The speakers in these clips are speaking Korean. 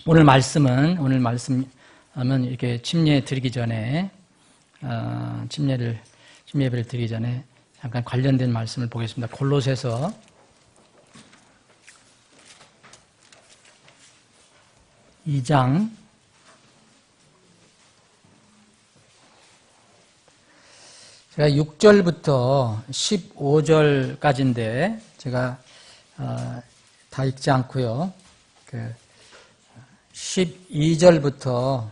오늘 말씀은 이렇게 침례 드리기 전에 침례 예배를 드리기 전에 잠깐 관련된 말씀을 보겠습니다. 골로새서 2장 제가 6절부터 15절까지인데 제가 다 읽지 않고요. 12절부터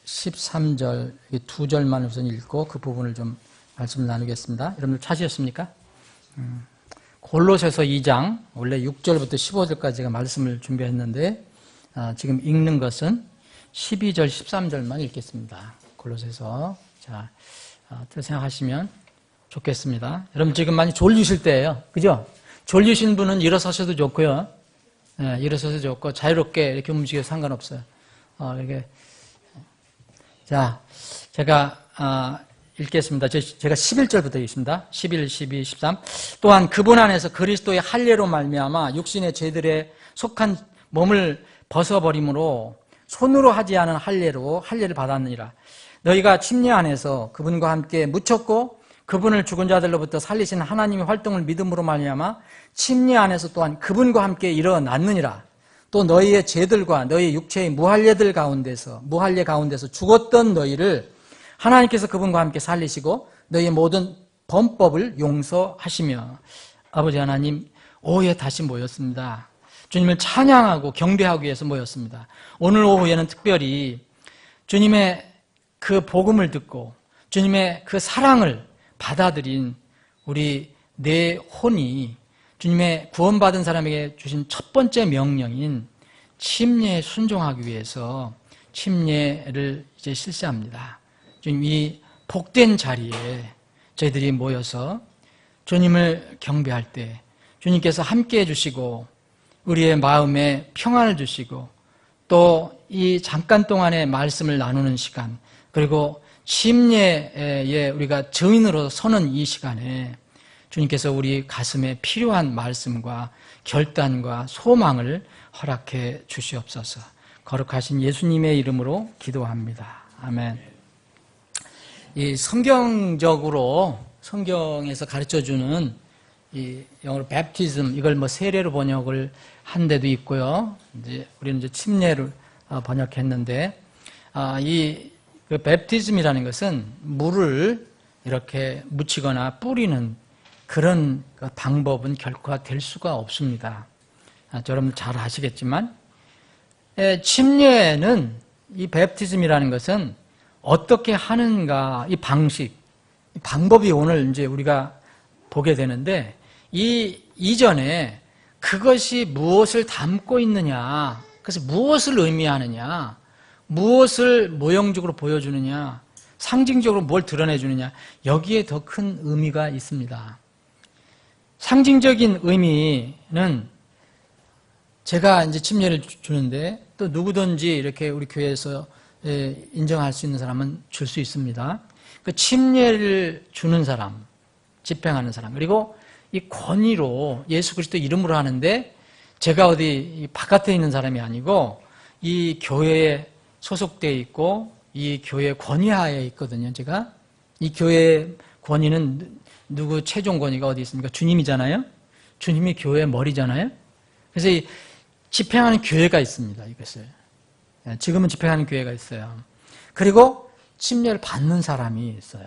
13절 두 절만 우선 읽고 그 부분을 좀 말씀을 나누겠습니다. 여러분들 찾으셨습니까? 골로새서 2장 원래 6절부터 15절까지 제가 말씀을 준비했는데 지금 읽는 것은 12절 13절만 읽겠습니다. 골로새서 자, 어떻게 생각하시면 좋겠습니다. 여러분 지금 많이 졸리실 때예요. 그죠? 졸리신 분은 일어서셔도 좋고요. 네, 일어서도 좋고 자유롭게 이렇게 움직여도 상관없어요. 이렇게 자, 제가 읽겠습니다. 제가 11절부터 읽습니다. 11, 12, 13. 또한 그분 안에서 그리스도의 할례로 말미암아 육신의 죄들에 속한 몸을 벗어버림으로 손으로 하지 않은 할례를 받았느니라. 너희가 침례 안에서 그분과 함께 묻혔고 그분을 죽은 자들로부터 살리신 하나님의 활동을 믿음으로 말미암아 침례 안에서 또한 그분과 함께 일어났느니라. 또 너희의 죄들과 너희 육체의 무할례 가운데서 죽었던 너희를 하나님께서 그분과 함께 살리시고 너희의 모든 범법을 용서하시며 아버지 하나님 오후에 다시 모였습니다. 주님을 찬양하고 경배하기 위해서 모였습니다. 오늘 오후에는 특별히 주님의 그 복음을 듣고 주님의 그 사랑을 받아들인 우리 내 혼이 주님의 구원받은 사람에게 주신 첫 번째 명령인 침례에 순종하기 위해서 침례를 이제 실시합니다. 주님 이 복된 자리에 저희들이 모여서 주님을 경배할 때 주님께서 함께 해주시고 우리의 마음에 평안을 주시고 또 이 잠깐 동안의 말씀을 나누는 시간 그리고 침례에 우리가 증인으로 서는 이 시간에 주님께서 우리 가슴에 필요한 말씀과 결단과 소망을 허락해 주시옵소서. 거룩하신 예수님의 이름으로 기도합니다. 아멘. 이 성경에서 가르쳐주는 이 영어로 baptism 이걸 뭐 세례로 번역을 한 데도 있고요. 이제 우리는 이제 침례를 번역했는데 그 baptism이라는 것은 물을 이렇게 묻히거나 뿌리는 그런 방법은 결코 될 수가 없습니다. 여러분 잘 아시겠지만 침례는 이 베프티즘이라는 것은 어떻게 하는가 이 방법이 오늘 이제 우리가 보게 되는데 이전에 그것이 무엇을 담고 있느냐, 그래서 무엇을 의미하느냐, 무엇을 모형적으로 보여주느냐, 상징적으로 뭘 드러내주느냐 여기에 더 큰 의미가 있습니다. 상징적인 의미는 제가 이제 침례를 주는데 또 누구든지 이렇게 우리 교회에서 인정할 수 있는 사람은 줄 수 있습니다. 그 침례를 주는 사람, 집행하는 사람, 그리고 이 권위로 예수 그리스도 이름으로 하는데 제가 어디 바깥에 있는 사람이 아니고 이 교회에 소속되어 있고 이 교회 권위하에 있거든요. 제가 이 교회의 권위는 누구 최종 권위가 어디 있습니까? 주님이잖아요. 주님이 교회의 머리잖아요. 그래서 이 집행하는 교회가 있습니다. 이것을 지금은 집행하는 교회가 있어요. 그리고 침례를 받는 사람이 있어요.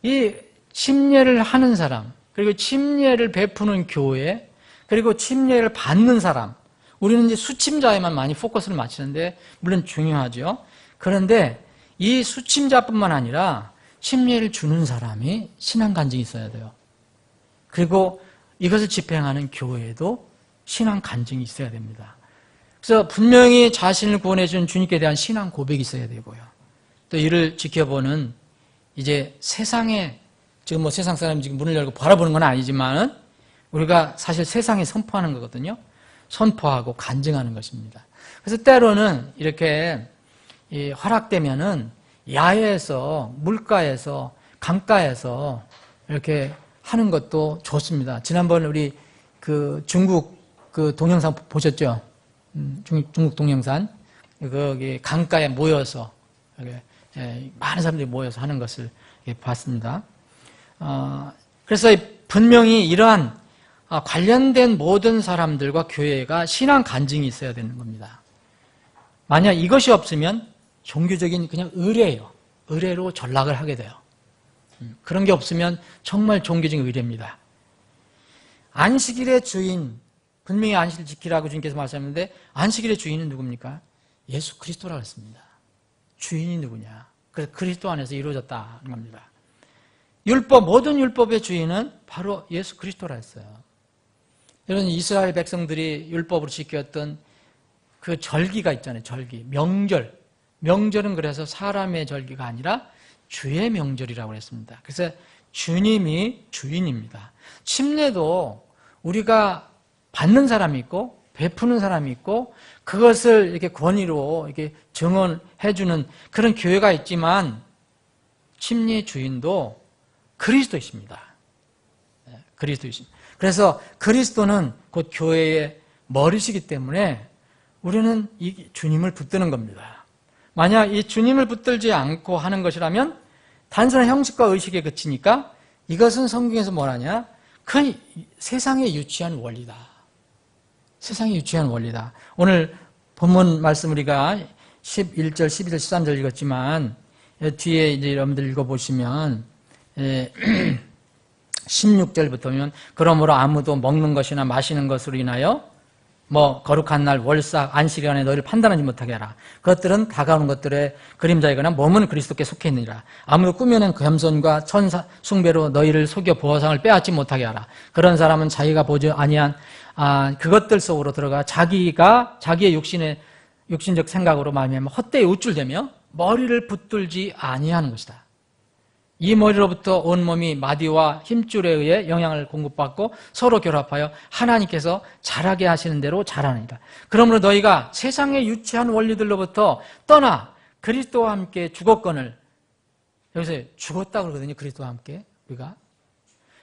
이 침례를 하는 사람, 그리고 침례를 베푸는 교회, 그리고 침례를 받는 사람. 우리는 이제 수침자에만 많이 포커스를 맞추는데 물론 중요하죠. 그런데 이 수침자뿐만 아니라 침례를 주는 사람이 신앙 간증이 있어야 돼요. 그리고 이것을 집행하는 교회에도 신앙 간증이 있어야 됩니다. 그래서 분명히 자신을 구원해 준 주님께 대한 신앙 고백이 있어야 되고요. 또 이를 지켜보는 이제 세상에 지금 뭐 세상 사람이 지금 문을 열고 바라보는 건 아니지만 우리가 사실 세상에 선포하는 거거든요. 선포하고 간증하는 것입니다. 그래서 때로는 이렇게 허락되면은 야외에서 물가에서 강가에서 이렇게 하는 것도 좋습니다. 지난번 우리 그 중국 그 동영상 보셨죠? 중국 동영상. 거기 강가에 모여서 많은 사람들이 모여서 하는 것을 봤습니다. 그래서 분명히 이러한 관련된 모든 사람들과 교회가 신앙 간증이 있어야 되는 겁니다. 만약 이것이 없으면 종교적인 그냥 의례예요. 의례로 전락을 하게 돼요. 그런 게 없으면 정말 종교적인 의례입니다. 안식일의 주인, 분명히 안식일 지키라고 주님께서 말씀하셨는데 안식일의 주인은 누굽니까? 예수 그리스도라고 했습니다. 주인이 누구냐? 그래서 그리스도 안에서 이루어졌다는 겁니다. 율법, 모든 율법의 주인은 바로 예수 그리스도라 했어요. 여러분, 이스라엘 백성들이 율법으로 지켰던 그 절기가 있잖아요. 절기, 명절. 명절은 그래서 사람의 절기가 아니라 주의 명절이라고 했습니다. 그래서 주님이 주인입니다. 침례도 우리가 받는 사람이 있고 베푸는 사람이 있고 그것을 이렇게 권위로 이렇게 증언해주는 그런 교회가 있지만 침례 주인도 그리스도이십니다. 그리스도이십니다. 그래서 그리스도는 곧 교회의 머리시기 때문에 우리는 이 주님을 붙드는 겁니다. 만약 이 주님을 붙들지 않고 하는 것이라면 단순한 형식과 의식에 그치니까 이것은 성경에서 뭐라냐? 그 세상에 유치한 원리다. 세상에 유치한 원리다. 오늘 본문 말씀 우리가 11절, 12절, 13절 읽었지만 뒤에 이제 여러분들 읽어보시면 16절부터 보면 그러므로 아무도 먹는 것이나 마시는 것으로 인하여 거룩한 날, 월삭, 안식일에 너희를 판단하지 못하게 하라. 그것들은 다가오는 것들의 그림자이거나 몸은 그리스도께 속해 있느니라. 아무도 꾸며낸 겸손과 천사 숭배로 너희를 속여 보상을 빼앗지 못하게 하라. 그런 사람은 자기가 보지 아니한 그것들 속으로 들어가 자기의 육신적 생각으로 말미암아 헛되이 우쭐대며 머리를 붙들지 아니하는 것이다. 이 머리로부터 온몸이 마디와 힘줄에 의해 영향을 공급받고 서로 결합하여 하나님께서 자라게 하시는 대로 자라느니라. 그러므로 너희가 세상의 유치한 원리들로부터 떠나 그리스도와 함께 죽었거늘, 여기서 죽었다고 그러거든요. 그리스도와 함께 우리가.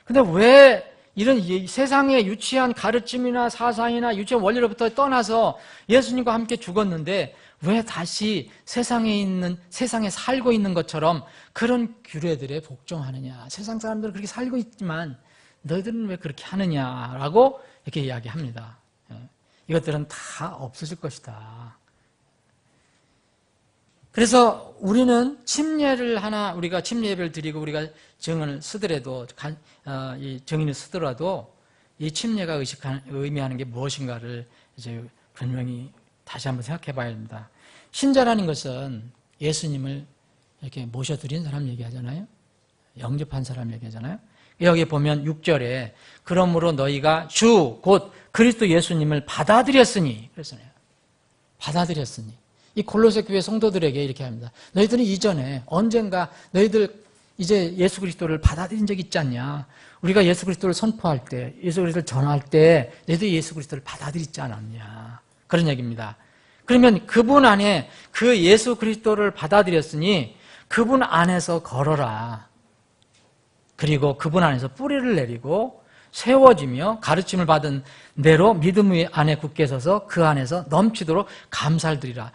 근데 왜 이런 세상의 유치한 가르침이나 사상이나 유치한 원리로부터 떠나서 예수님과 함께 죽었는데 왜 다시 세상에 살고 있는 것처럼 그런 규례들에 복종하느냐? 세상 사람들은 그렇게 살고 있지만 너희들은 왜 그렇게 하느냐라고 이렇게 이야기합니다. 이것들은 다 없어질 것이다. 그래서 우리는 우리가 침례 예배를 드리고 우리가 증언을 쓰더라도, 이 증인을 쓰더라도 이 침례가 의미하는 게 무엇인가를 이제 분명히 다시 한번 생각해 봐야 합니다. 신자라는 것은 예수님을 이렇게 모셔드린 사람 얘기하잖아요. 영접한 사람 얘기하잖아요. 여기 보면 6절에 그러므로 너희가 주 곧 그리스도 예수님을 받아들였으니 그랬어요. 받아들였으니. 이 골로새 교회 성도들에게 이렇게 합니다. 너희들은 이전에 언젠가 너희들 이제 예수 그리스도를 받아들인 적이 있지 않냐? 우리가 예수 그리스도를 선포할 때, 예수 그리스도를 전할 때 너희들이 예수 그리스도를 받아들이지 않았냐? 그런 얘기입니다. 그러면 그분 안에 그 예수 그리스도를 받아들였으니 그분 안에서 걸어라. 그리고 그분 안에서 뿌리를 내리고 세워지며 가르침을 받은 대로 믿음 안에 굳게 서서 그 안에서 넘치도록 감사를 드리라.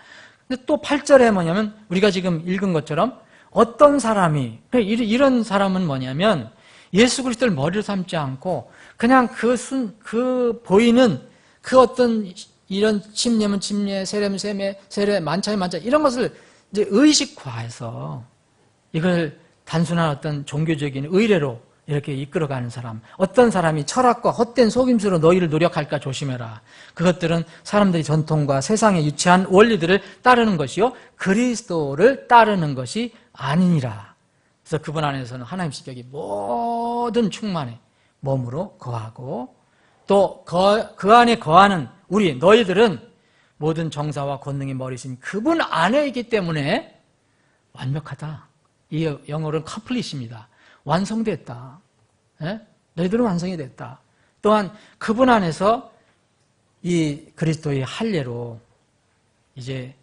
근데 또 8절에 뭐냐면 우리가 지금 읽은 것처럼 어떤 사람이, 이런 사람은 뭐냐면 예수 그리스도를 머리로 삼지 않고 그냥 보이는 그 어떤 이런 침례면 침례, 세례면 세례, 만찬면 만찬 이런 것을 이제 의식화해서 이걸 단순한 어떤 종교적인 의례로 이렇게 이끌어가는 사람, 어떤 사람이 철학과 헛된 속임수로 너희를 노력할까 조심해라. 그것들은 사람들이 전통과 세상의 유치한 원리들을 따르는 것이요 그리스도를 따르는 것이 아니니라. 그래서 그분 안에서는 하나님 실격이 모든 충만에 몸으로 거하고 또 그 안에 거하는 너희들은 모든 정사와 권능의 머리신 그분 안에 있기 때문에 완벽하다. 이 영어로는 컴플릿입니다. 완성됐다. 너희들은 완성이 됐다. 또한 그분 안에서 이 그리스도의 할례로 이제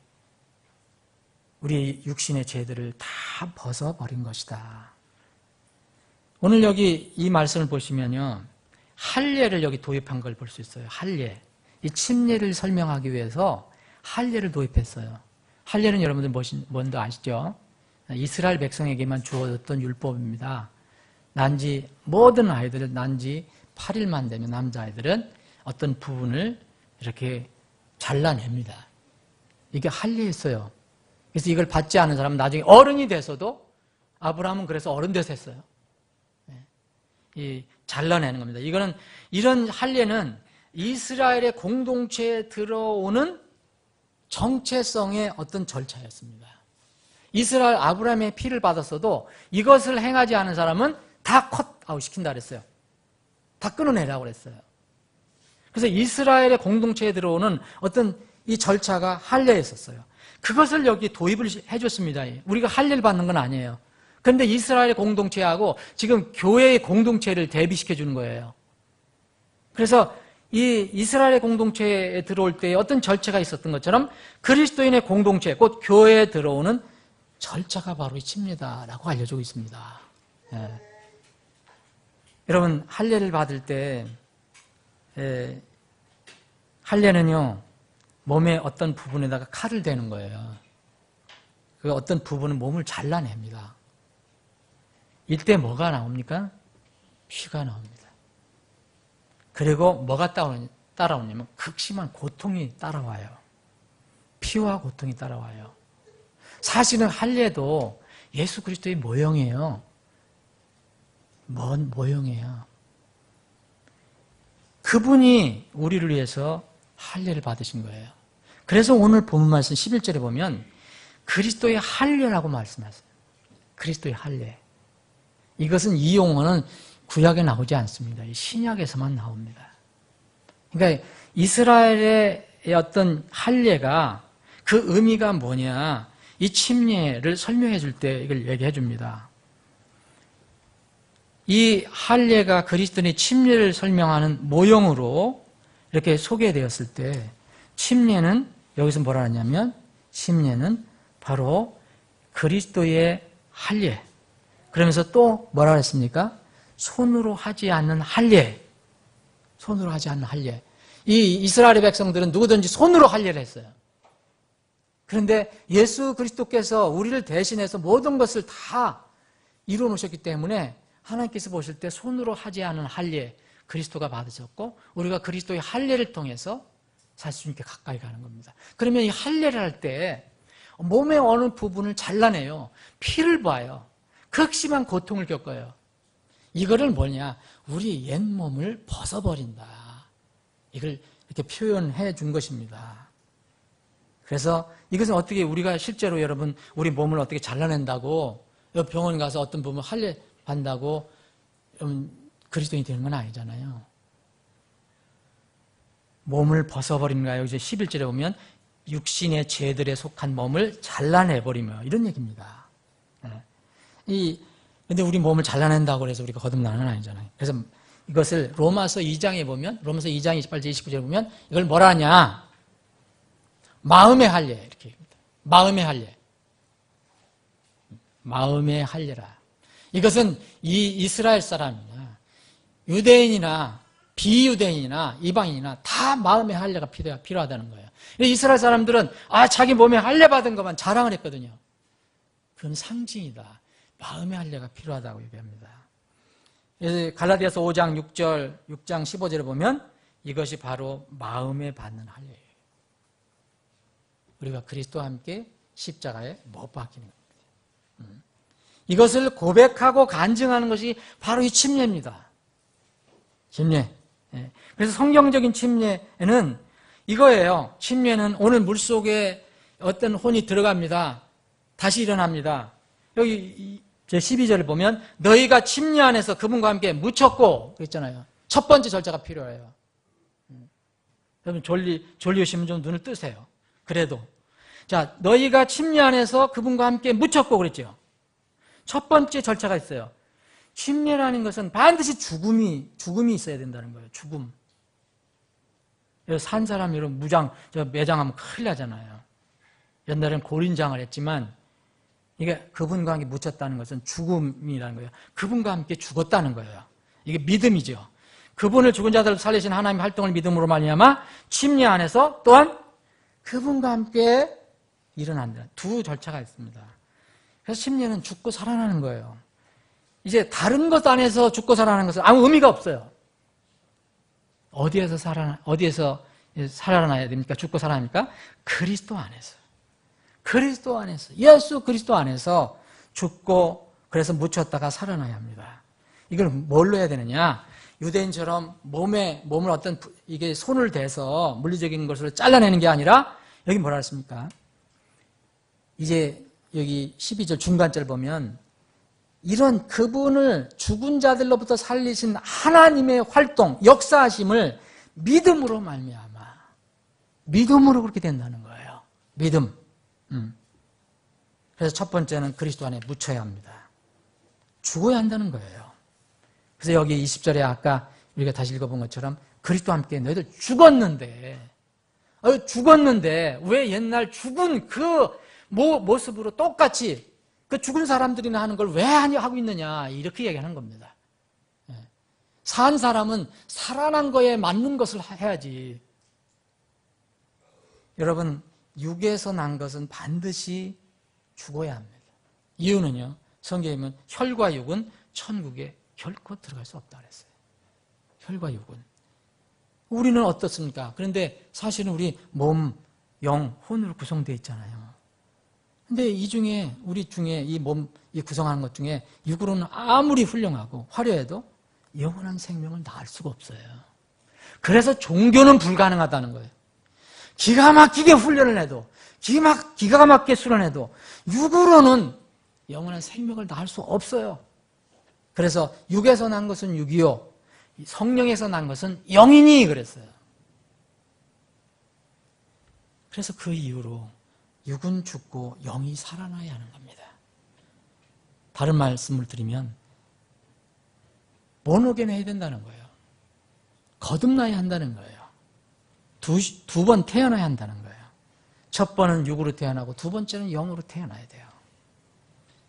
우리 육신의 죄들을 다 벗어버린 것이다. 오늘 여기 이 말씀을 보시면요. 할례를 여기 도입한 걸 볼 수 있어요. 할례. 이 침례를 설명하기 위해서 할례를 도입했어요. 할례는 여러분들 뭔지 아시죠? 이스라엘 백성에게만 주어졌던 율법입니다. 모든 아이들은 난지 8일만 되면 남자아이들은 어떤 부분을 이렇게 잘라냅니다. 이게 할례였어요. 그래서 이걸 받지 않은 사람은 나중에 어른이 돼서도, 아브라함은 그래서 어른 돼서 했어요. 이 잘라내는 겁니다. 이런 할례는 이스라엘의 공동체에 들어오는 정체성의 어떤 절차였습니다. 이스라엘 아브라함의 피를 받았어도 이것을 행하지 않은 사람은 다 컷아웃 시킨다 그랬어요. 다 끊어내라고 그랬어요. 그래서 이스라엘의 공동체에 들어오는 어떤 이 절차가 할례였었어요. 그것을 여기 도입을 해줬습니다. 우리가 할례를 받는 건 아니에요. 그런데 이스라엘의 공동체하고 지금 교회의 공동체를 대비시켜 주는 거예요. 그래서 이 이스라엘의 공동체에 들어올 때 어떤 절차가 있었던 것처럼 그리스도인의 공동체, 곧 교회에 들어오는 절차가 바로 이 침례다라고 알려주고 있습니다. 예. 여러분, 할례를 받을 때 할례는요, 몸의 어떤 부분에다가 칼을 대는 거예요. 그 어떤 부분은 몸을 잘라냅니다. 이때 뭐가 나옵니까? 피가 나옵니다. 그리고 뭐가 따라오냐면 극심한 고통이 따라와요. 피와 고통이 따라와요. 사실은 할례도 예수 그리스도의 모형이에요. 뭔 모형이에요? 그분이 우리를 위해서 할례를 받으신 거예요. 그래서 오늘 본문 말씀 11절에 보면 그리스도의 할례라고 말씀하세요. 그리스도의 할례. 이것은 이 용어는 구약에 나오지 않습니다. 신약에서만 나옵니다. 그러니까 이스라엘의 어떤 할례가 그 의미가 뭐냐, 이 침례를 설명해 줄 때 이걸 얘기해 줍니다. 이 할례가 그리스도의 침례를 설명하는 모형으로 이렇게 소개되었을 때 침례는 여기서 뭐라 하냐면 침례는 바로 그리스도의 할례. 그러면서 또 뭐라 그랬습니까? 손으로 하지 않는 할례. 손으로 하지 않는 할례. 이 이스라엘의 백성들은 누구든지 손으로 할례를 했어요. 그런데 예수 그리스도께서 우리를 대신해서 모든 것을 다 이루어 놓으셨기 때문에 하나님께서 보실 때 손으로 하지 않은 할례 그리스도가 받으셨고 우리가 그리스도의 할례를 통해서 사실 주님께 가까이 가는 겁니다. 그러면 이 할례를 할 때 몸의 어느 부분을 잘라내요. 피를 봐요. 극심한 고통을 겪어요. 이거를 뭐냐? 우리 옛 몸을 벗어버린다. 이걸 이렇게 표현해 준 것입니다. 그래서 이것은 어떻게 우리가 실제로 여러분 우리 몸을 어떻게 잘라낸다고 병원 가서 어떤 부분 할례 받는다고 그리스도인이 되는 건 아니잖아요. 몸을 벗어버리는 거예요. 이제 11절에 보면 육신의 죄들에 속한 몸을 잘라내버리며 이런 얘기입니다. 근데 우리 몸을 잘라낸다고 해서 우리가 거듭나는 건 아니잖아요. 그래서 이것을 로마서 2장에 보면, 로마서 2장 28절 29절에 보면 이걸 뭐라 하냐? 마음의 할례 이렇게 얘기합니다. 마음의 할례. 마음의 할례라. 이것은 이 이스라엘 사람이나 유대인이나 비유대인이나 이방인이나 다 마음의 할례가 필요하다는 거예요. 이스라엘 사람들은 자기 몸에 할례 받은 것만 자랑을 했거든요. 그건 상징이다. 마음의 할례가 필요하다고 얘기합니다. 갈라디아서 5장 6장 15절에 보면 이것이 바로 마음에 받는 할례예요. 우리가 그리스도와 함께 십자가에 못 박히는 겁니다. 이것을 고백하고 간증하는 것이 바로 이 침례입니다. 침례. 그래서 성경적인 침례는 이거예요. 침례는 오늘 물속에 어떤 혼이 들어갑니다. 다시 일어납니다. 여기 제 12절을 보면 너희가 침례 안에서 그분과 함께 묻혔고 그랬잖아요. 첫 번째 절차가 필요해요. 여러분 졸리우시면 좀 눈을 뜨세요. 그래도 자 너희가 침례 안에서 그분과 함께 묻혔고 그랬죠. 첫 번째 절차가 있어요. 침례라는 것은 반드시 죽음이 있어야 된다는 거예요. 죽음. 산 사람 여러분 매장하면 큰일 나잖아요. 옛날엔 고린장을 했지만 이게 그분과 함께 묻혔다는 것은 죽음이라는 거예요. 그분과 함께 죽었다는 거예요. 이게 믿음이죠. 그분을 죽은 자들을 살리신 하나님의 활동을 믿음으로 말미암아 침례 안에서 또한 그분과 함께 일어난다. 두 절차가 있습니다. 그래서 침례는 죽고 살아나는 거예요. 이제 다른 것 안에서 죽고 살아나는 것은 아무 의미가 없어요. 어디에서 살아나야 됩니까? 죽고 살아납니까? 그리스도 안에서. 그리스도 안에서. 예수 그리스도 안에서 죽고 그래서 묻혔다가 살아나야 합니다. 이걸 뭘로 해야 되느냐? 유대인처럼 몸을 어떤 이게 손을 대서 물리적인 것으로 잘라내는 게 아니라 여기 뭐라 했습니까? 이제 여기 12절 중간절 보면 이런 그분을 죽은 자들로부터 살리신 하나님의 활동, 역사하심을 믿음으로 말미암아. 믿음으로 그렇게 된다는 거예요. 믿음. 그래서 첫 번째는 그리스도 안에 묻혀야 합니다. 죽어야 한다는 거예요. 그래서 여기 20절에 아까 우리가 다시 읽어본 것처럼 그리스도와 함께 너희들 죽었는데 왜 옛날 죽은 그 모습으로 똑같이 그 죽은 사람들이나 하는 걸 왜 하고 있느냐 이렇게 얘기하는 겁니다. 산 사람은 살아난 거에 맞는 것을 해야지. 여러분 육에서 난 것은 반드시 죽어야 합니다. 이유는요. 성경에 보면 혈과 육은 천국에 결코 들어갈 수 없다 그랬어요. 혈과 육은. 우리는 어떻습니까? 그런데 사실은 우리 몸, 영, 혼으로 구성되어 있잖아요. 근데 우리 중에 이 몸, 이 구성하는 것 중에 육으로는 아무리 훌륭하고 화려해도 영원한 생명을 낳을 수가 없어요. 그래서 종교는 불가능하다는 거예요. 기가 막히게 훈련을 해도, 기가 막히게 수련해도 육으로는 영원한 생명을 낳을 수 없어요. 그래서 육에서 난 것은 육이요, 성령에서 난 것은 영이니 그랬어요. 그래서 그 이유로 육은 죽고 영이 살아나야 하는 겁니다. 다른 말씀을 드리면 모노겐해야 된다는 거예요. 거듭나야 한다는 거예요. 두 번 태어나야 한다는 거예요. 첫 번은 육으로 태어나고 두 번째는 영으로 태어나야 돼요.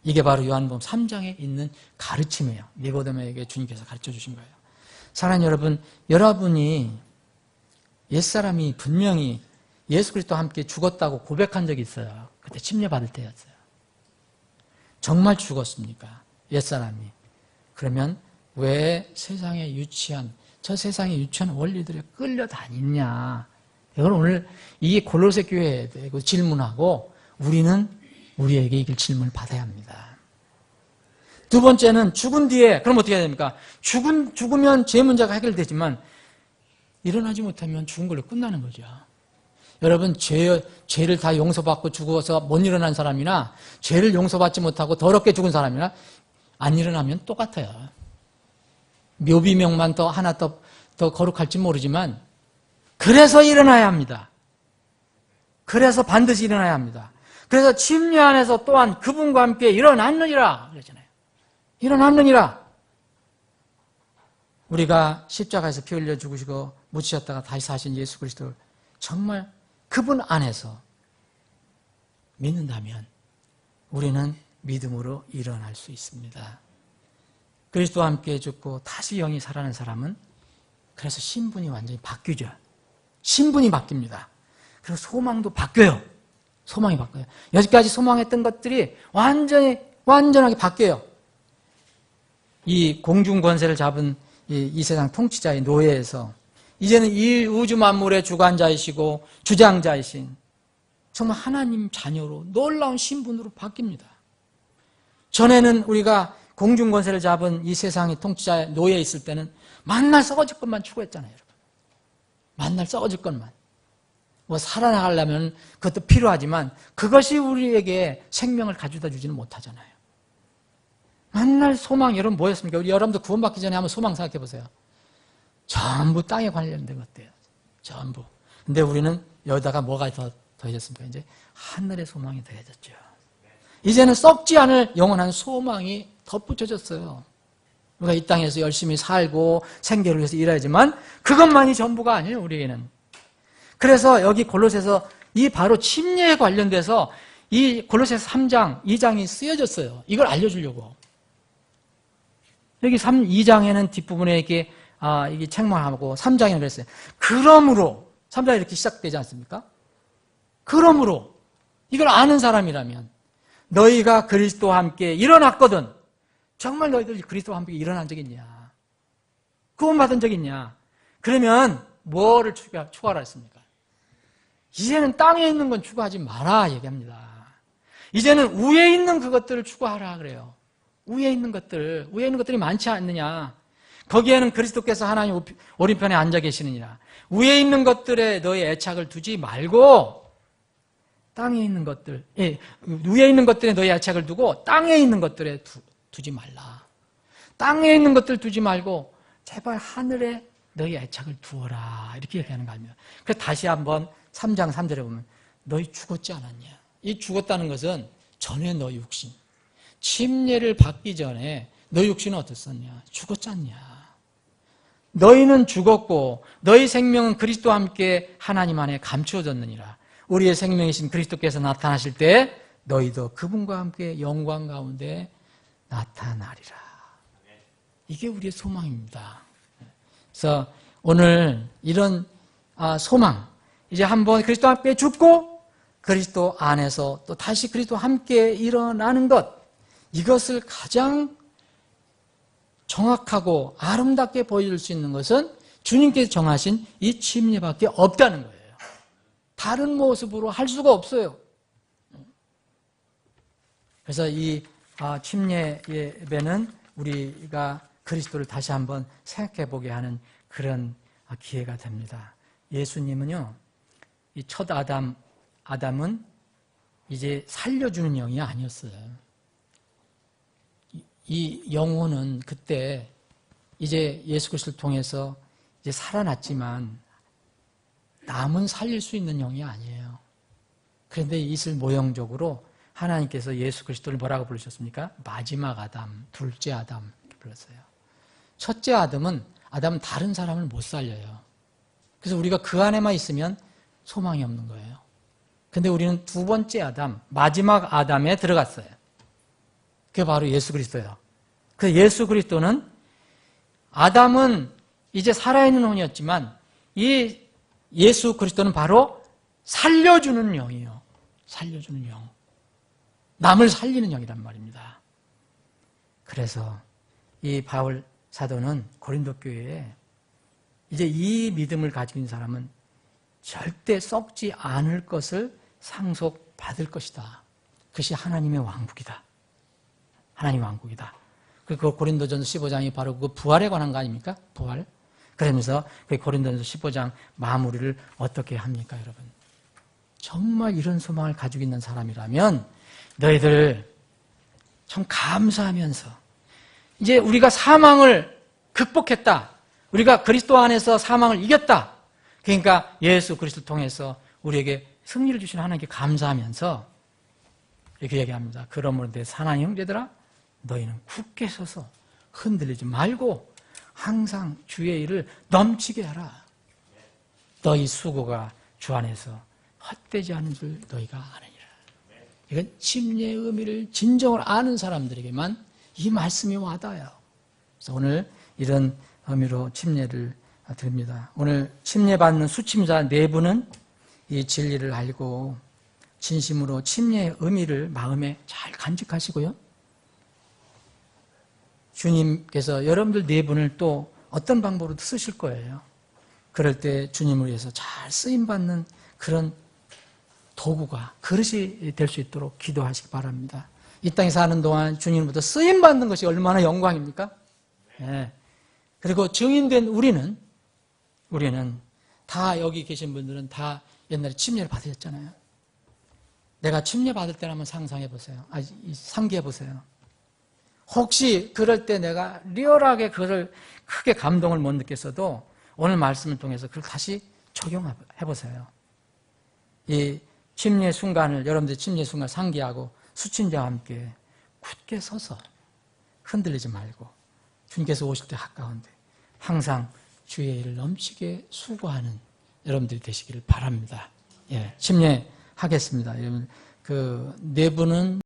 이게 바로 요한복음 3장에 있는 가르침이에요. 니고데모에게 주님께서 가르쳐 주신 거예요. 사랑하는 여러분, 여러분이 옛사람이 분명히 예수 그리스도와 함께 죽었다고 고백한 적이 있어요. 그때 침례 받을 때였어요. 정말 죽었습니까? 옛사람이. 그러면 왜 세상에 유치한 원리들에 끌려다니냐. 이걸 오늘 이 골로새 교회에 대고 질문하고 우리는 우리에게 이 질문을 받아야 합니다. 두 번째는 죽은 뒤에 그럼 어떻게 해야 됩니까? 죽으면 죄 문제가 해결되지만 일어나지 못하면 죽은 걸로 끝나는 거죠. 여러분 죄를 다 용서받고 죽어서 못 일어난 사람이나 죄를 용서받지 못하고 더럽게 죽은 사람이나 안 일어나면 똑같아요. 묘비명만 하나 더 거룩할지 모르지만 그래서 일어나야 합니다. 그래서 반드시 일어나야 합니다. 그래서 침례 안에서 또한 그분과 함께 일어났느니라 그러잖아요. 일어났느니라. 우리가 십자가에서 피 흘려 죽으시고 묻히셨다가 다시 사신 예수 그리스도를 정말 그분 안에서 믿는다면 우리는 믿음으로 일어날 수 있습니다. 그리스도와 함께 죽고 다시 영이 살아난 사람은 그래서 신분이 완전히 바뀌죠. 신분이 바뀝니다. 그리고 소망도 바뀌어요. 소망이 바뀌어요. 여기까지 소망했던 것들이 완전하게 바뀌어요. 이 공중 권세를 잡은 이 세상 통치자의 노예에서 이제는 이 우주 만물의 주관자이시고 주장자이신 정말 하나님 자녀로 놀라운 신분으로 바뀝니다. 전에는 우리가 공중 권세를 잡은 이 세상의 통치자의 노예에 있을 때는 만날 썩어질 것만 추구했잖아요. 여러분. 만날 썩어질 것만. 뭐 살아나가려면 그것도 필요하지만 그것이 우리에게 생명을 가져다 주지는 못하잖아요. 만날 소망, 여러분 뭐였습니까? 우리 여러분도 구원받기 전에 한번 소망 생각해 보세요. 전부 땅에 관련된 것들이에요. 전부. 근데 우리는 여기다가 뭐가 더해졌습니까? 이제 하늘의 소망이 더해졌죠. 이제는 썩지 않을 영원한 소망이 덧붙여졌어요. 우리가 이 땅에서 열심히 살고 생계를 위해서 일하지만 그것만이 전부가 아니에요, 우리에게는. 그래서 여기 골로새서 이 바로 침례에 관련돼서 이 골로새서 3장, 2장이 쓰여졌어요. 이걸 알려주려고. 여기 2장에는 뒷부분에 이렇게 이게 책망하고 3장에 그랬어요. 그러므로 3장이 이렇게 시작되지 않습니까? 그러므로 이걸 아는 사람이라면 너희가 그리스도와 함께 일어났거든. 정말 너희들 그리스도와 함께 일어난 적 있냐? 구원받은 적 있냐? 그러면 뭐를 추구하라 했습니까? 이제는 땅에 있는 건 추구하지 마라 얘기합니다. 이제는 위에 있는 그것들을 추구하라 그래요. 위에 있는 것들이 많지 않느냐? 거기에는 그리스도께서 하나님 오른편에 앉아 계시느니라. 위에 있는 것들에 너의 애착을 두지 말고 땅에 있는 것들, 위에 있는 것들에 너의 애착을 두고 땅에 있는 것들에 두지 말라. 땅에 있는 것들 두지 말고 제발 하늘에 너희 애착을 두어라. 이렇게 얘기하는 거 아닙니까? 그래서 다시 한번 3장 3절에 보면 너희 죽었지 않았냐? 이 죽었다는 것은 전에 너 육신, 침례를 받기 전에 너 육신은 어땠었냐? 죽었지 않냐? 너희는 죽었고 너희 생명은 그리스도와 함께 하나님 안에 감추어졌느니라. 우리의 생명이신 그리스도께서 나타나실 때 너희도 그분과 함께 영광 가운데 나타나리라. 이게 우리의 소망입니다. 그래서 오늘 이런 소망, 이제 한번 그리스도와 함께 죽고 그리스도 안에서 또 다시 그리스도와 함께 일어나는 것, 이것을 가장 정확하고 아름답게 보여줄 수 있는 것은 주님께서 정하신 이 침례밖에 없다는 거예요. 다른 모습으로 할 수가 없어요. 그래서 이 침례 예배는 우리가 그리스도를 다시 한번 생각해 보게 하는 그런 기회가 됩니다. 예수님은요, 이 첫 아담은 이제 살려주는 영이 아니었어요. 이 영혼은 그때 이제 예수 그리스도를 통해서 이제 살아났지만 남은 살릴 수 있는 영이 아니에요. 그런데 이슬 모형적으로 하나님께서 예수 그리스도를 뭐라고 부르셨습니까? 마지막 아담, 둘째 아담 이렇게 불렀어요. 첫째 아담은 다른 사람을 못 살려요. 그래서 우리가 그 안에만 있으면 소망이 없는 거예요. 근데 우리는 두 번째 아담, 마지막 아담에 들어갔어요. 그게 바로 예수 그리스도예요. 그 예수 그리스도는 아담은 이제 살아있는 영이었지만 이 예수 그리스도는 바로 살려주는 영이에요. 살려주는 영. 남을 살리는 영이란 말입니다. 그래서 이 바울 사도는 고린도 교회에 이제 이 믿음을 가지고 있는 사람은 절대 썩지 않을 것을 상속받을 것이다. 그것이 하나님의 왕국이다. 하나님의 왕국이다. 그 고린도전서 15장이 바로 그 부활에 관한 거 아닙니까? 부활. 그러면서 그 고린도전서 15장 마무리를 어떻게 합니까, 여러분? 정말 이런 소망을 가지고 있는 사람이라면 너희들 참 감사하면서 이제 우리가 사망을 극복했다. 우리가 그리스도 안에서 사망을 이겼다. 그러니까 예수 그리스도를 통해서 우리에게 승리를 주신 하나님께 감사하면서 이렇게 얘기합니다. 그러므로 내 사랑하는 형제들아, 너희는 굳게 서서 흔들리지 말고 항상 주의 일을 넘치게 하라. 너희 수고가 주 안에서 헛되지 않은 줄 너희가 아느니라. 이건 침례의 의미를 진정으로 아는 사람들에게만 이 말씀이 와닿아요. 그래서 오늘 이런 의미로 침례를 드립니다. 오늘 침례받는 수침자 4분은 이 진리를 알고 진심으로 침례의 의미를 마음에 잘 간직하시고요. 주님께서 여러분들 4분을 또 어떤 방법으로 쓰실 거예요. 그럴 때 주님을 위해서 잘 쓰임받는 그런 도구가, 그릇이 될 수 있도록 기도하시기 바랍니다. 이 땅에 사는 동안 주님으로부터 쓰임받는 것이 얼마나 영광입니까? 네. 그리고 증인된 우리는 다 여기 계신 분들은 다 옛날에 침례를 받으셨잖아요. 내가 침례 받을 때를 한번 상상해 보세요. 상기해 보세요. 혹시 그럴 때 내가 리얼하게 그걸 크게 감동을 못 느꼈어도 오늘 말씀을 통해서 그걸 다시 적용해 보세요. 이 침례 순간을, 여러분들 침례 순간 상기하고 수침자와 함께 굳게 서서 흔들리지 말고 주님께서 오실 때 가까운데 항상 주의 일을 넘치게 수고하는 여러분들이 되시기를 바랍니다. 예, 침례하겠습니다. 여러분, 그 4분은